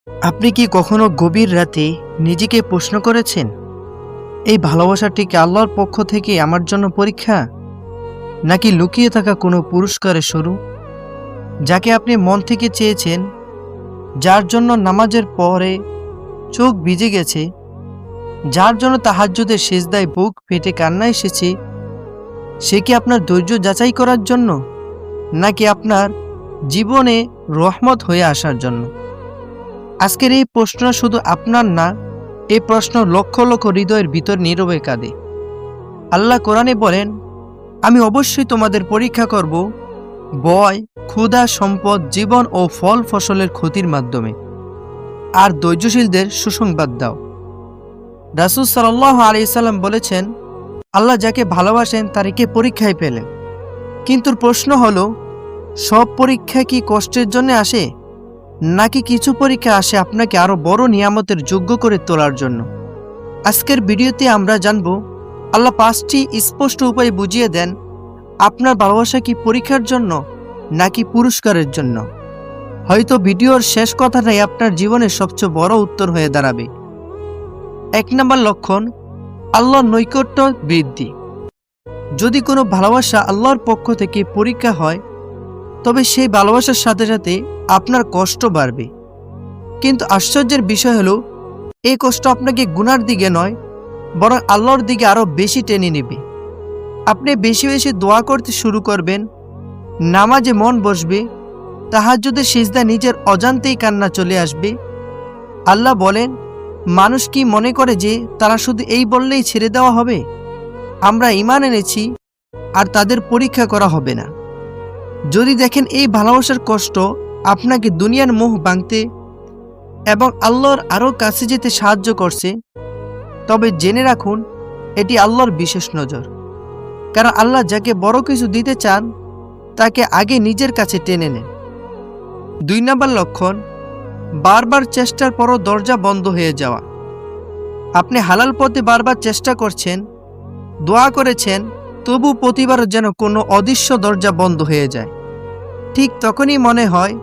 আপনি কি কখনো গভীর রাতে নিজেকে প্রশ্ন করেছেন, এই ভালোবাসাটি কি আল্লাহর পক্ষ থেকে আমার জন্য পরীক্ষা, নাকি লুকিয়ে থাকা কোনো পুরস্কারের শুরু? যাকে আপনি মন থেকে চেয়েছেন, যার জন্য নামাজের পরে চোখ ভিজে গেছে, যার জন্য তাহাজ্জুদের সিজদায় বুক ফেটে কান্না এসেছে, সে কি আপনার ধৈর্য যাচাই করার জন্য, নাকি আপনার জীবনে রহমত হয়ে আসার জন্য? আজকের এই প্রশ্ন শুধু আপনার না, এই প্রশ্ন লক্ষ লক্ষ হৃদয়ের ভিতর নীরবে কাঁদে। আল্লাহ কোরআনে বলেন, আমি অবশ্যই তোমাদের পরীক্ষা করব ভয়, ক্ষুধা, সম্পদ, জীবন ও ফল ফসলের ক্ষতির মাধ্যমে, আর ধৈর্যশীলদের সুসংবাদ দাও। রাসূল সাল্লাল্লাহু আলাইহি সাল্লাম বলেছেন, আল্লাহ যাকে ভালোবাসেন তারকে পরীক্ষায় পেলেন। কিন্তু প্রশ্ন হলো, সব পরীক্ষা কি কষ্টের জন্য আসে, নাকি কিছু পরীক্ষা আসে আপনাকে আরো বড় নিয়ামতের যোগ্য করে তোলার জন্য? আজকের ভিডিওতে আমরা জানব, আল্লাহ 5টি স্পষ্ট উপায় বুঝিয়ে দেন আপনার ভালোবাসা কি পরীক্ষার জন্য নাকি পুরস্কারের জন্য। হয়তো ভিডিওর শেষ কথাটাই আপনার জীবনের সবচেয়ে বড় উত্তর হয়ে দাঁড়াবে। 1 নম্বর লক্ষণ, আল্লাহর নৈকট্য বৃদ্ধি। যদি কোনো ভালোবাসা আল্লাহর পক্ষ থেকে পরীক্ষা হয়, তবে সেই ভালোবাসার সাথে সাথে আপনার কষ্ট বাড়বে। কিন্তু আশ্চর্যের বিষয় হলো, এই কষ্ট আপনাকে গুনার দিকে নয়, বরং আল্লাহর দিকে আরো বেশি টেনে নেবে। আপনি বেশি বেশি দোয়া করতে শুরু করবেন, নামাজে মন বসবে, তাহাজ্জুদের সিজদায় নিজের অজান্তেই কান্না চলে আসবে। আল্লাহ বলেন, মানুষ কি মনে করে যে তারা শুধু এই বললেই ছেড়ে দেওয়া হবে? আমরা ঈমান এনেছি, আর তাদের পরীক্ষা করা হবে না। যদি দেখেন এই ভালোবাসার কষ্ট আপনাকে দুনিয়ার মোহ ভাঙতে এবং আল্লাহর আরও কাছে যেতে সাহায্য করছে, তবে জেনে রাখুন এটি আল্লাহর বিশেষ নজর। কারণ আল্লাহ যাকে বড় কিছু দিতে চান, তাকে আগে নিজের কাছে টেনে নেন। 2 নম্বর লক্ষণ, বারবার চেষ্টার পরও দরজা বন্ধ হয়ে যাওয়া। আপনি হালাল পথে বারবার চেষ্টা করছেন, দোয়া করেছেন, তবু প্রতিবার যেন কোনো অদৃশ্য দরজা বন্ধ হয়ে যায়। ঠিক তখনই মনে হয়,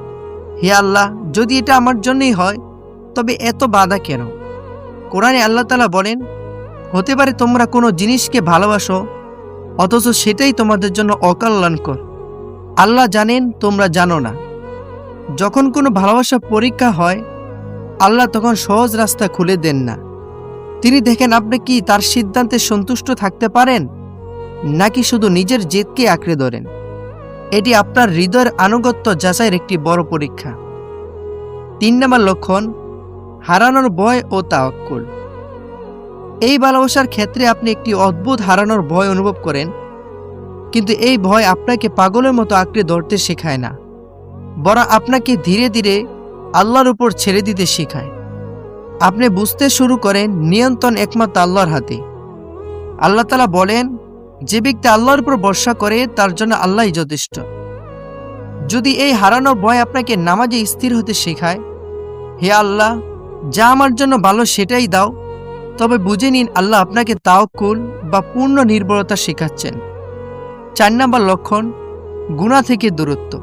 হে আল্লাহ, যদি এটা আমার জন্যই হয়, তবে এত বাধা কেন? কোরআনে আল্লাহ তাআলা বলেন, হতে পারে তোমরা কোনো জিনিসকে ভালোবাসো, অথচ সেটাই তোমাদের জন্য অকল্যাণকর। আল্লাহ জানেন, তোমরা জানো না। যখন কোনো ভালোবাসা পরীক্ষা হয়, আল্লাহ তখন সহজ রাস্তা খুলে দেন না। তিনি দেখেন আপনি কি তার সিদ্ধান্তে সন্তুষ্ট থাকতে পারেন, নাকি শুধু নিজের জেদকে আঁকড়ে ধরেন। এটি আপনার হৃদয়ের আনুগত্য যাচাইয়ের একটি বড় পরীক্ষা। 3 নম্বর লক্ষণ, হারানোর ভয় ও তাওয়াক্কুল। এই ভালোবাসার ক্ষেত্রে আপনি একটি অদ্ভুত হারানোর ভয় অনুভব করেন, কিন্তু এই ভয় আপনাকে পাগলের মতো আঁকড়ে ধরতে শেখায় না, বরং আপনাকে ধীরে ধীরে আল্লাহর উপর ছেড়ে দিতে শেখায়। আপনি বুঝতে শুরু করেন নিয়ন্ত্রণ একমাত্র আল্লাহর হাতে। আল্লাহ তাআলা বলেন, যে ব্যক্তি আল্লাহর উপর ভরসা করে তার জন্য আল্লাহই যথেষ্ট। যদি এই হারানোর ভয় আপনাকে নামাজে স্থির হতে শেখায়, হে আল্লাহ, যা আমার জন্য ভালো সেটাই দাও, তবে বুঝে নিন আল্লাহ আপনাকে তাওয়াক্কুল বা পূর্ণ নির্ভরতা শেখাচ্ছেন। 4 নম্বর লক্ষণ, গুনাহ থেকে দূরত্ব।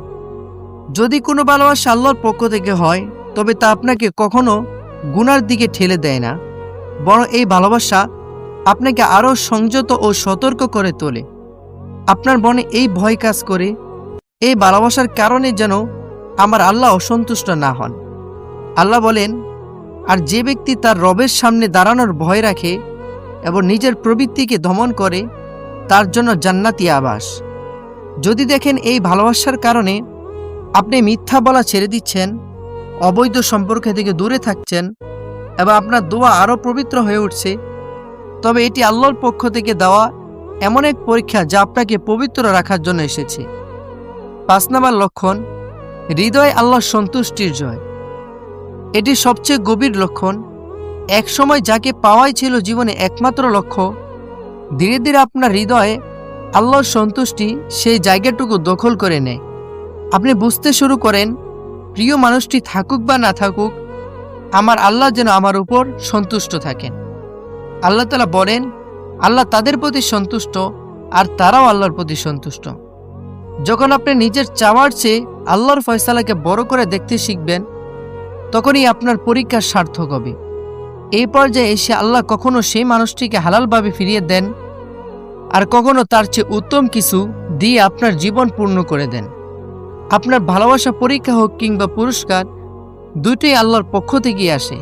যদি কোনো ভালোবাসা আল্লাহর পক্ষ থেকে হয়, তবে তা আপনাকে কখনো গুনার দিকে ঠেলে দেয় না, বরং এই ভালোবাসা আপনাকে আরও সংযত ও সতর্ক করে তোলে। আপনার মনে এই ভয় কাজ করে, এই ভালোবাসার কারণে যেন আমার আল্লাহ অসন্তুষ্ট না হন। আল্লাহ বলেন, আর যে ব্যক্তি তার রবের সামনে দাঁড়ানোর ভয় রাখে এবং নিজের প্রবৃত্তিকে দমন করে, তার জন্য জান্নাতি আবাস। যদি দেখেন এই ভালোবাসার কারণে আপনি মিথ্যা বলা ছেড়ে দিচ্ছেন, অবৈধ সম্পর্ক থেকে দূরে থাকছেন এবং আপনার দোয়া আরও পবিত্র হয়ে উঠছে, তবে এটি আল্লাহর পক্ষ থেকে দেওয়া এমন এক পরীক্ষা যা আপনাকে পবিত্র রাখার জন্য এসেছে। 5 নম্বর লক্ষণ, হৃদয় আল্লাহর সন্তুষ্টির জয়। এটি সবচেয়ে গভীর লক্ষণ। এক সময় যাকে পাওয়াই ছিল জীবনে একমাত্র লক্ষ্য, ধীরে ধীরে আপনার হৃদয়ে আল্লাহর সন্তুষ্টি সেই জায়গাটুকু দখল করে নেয়। আপনি বুঝতে শুরু করেন, প্রিয় মানুষটি থাকুক বা না থাকুক, আমার আল্লাহ যেন আমার উপর সন্তুষ্ট থাকেন। আল্লাহ তাআলা বলেন, আল্লাহ তাদের প্রতি সন্তুষ্ট, আর তারাও আল্লাহর প্রতি সন্তুষ্ট। যখন আপনি নিজের চাওয়ার চেয়ে আল্লাহর ফয়সালাকে বড় করে দেখতে শিখবেন, তখনই আপনার পরীক্ষা সার্থক হবে। এই পর্যায়ে এসে আল্লাহ কখনো সেই মানুষটিকে হালালভাবে ফিরিয়ে দেন, আর কখনো তার চেয়ে উত্তম কিছু দিয়ে আপনার জীবন পূর্ণ করে দেন। আপনার ভালোবাসা পরীক্ষা হোক কিংবা পুরস্কার, দুটোই আল্লাহর পক্ষ থেকেই আসে।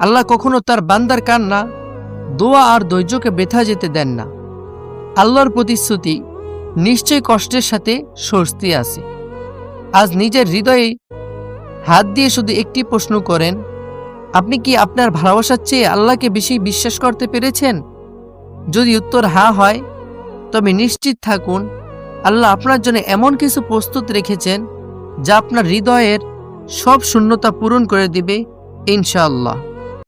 আল্লাহ কখনো তার বান্দার কান্না, দোয়া আর ধৈর্যকে ব্যথা যেতে দেন না। আল্লাহর প্রতিশ্রুতি, নিশ্চয় কষ্টের সাথে স্বস্তি আছে। আজ নিজের হৃদয়ে হাত দিয়ে শুধু একটি প্রশ্ন করেন, আপনি কি আপনার ভালোবাসার চেয়ে আল্লাহকে বেশি বিশ্বাস করতে পেরেছেন? যদি উত্তর হ্যাঁ হয়, তবে নিশ্চিত থাকুন আল্লাহ আপনার জন্য এমন কিছু প্রস্তুত রেখেছেন যা আপনার হৃদয়ের সব শূন্যতা পূরণ করে দিবে ইনশাআল্লাহ।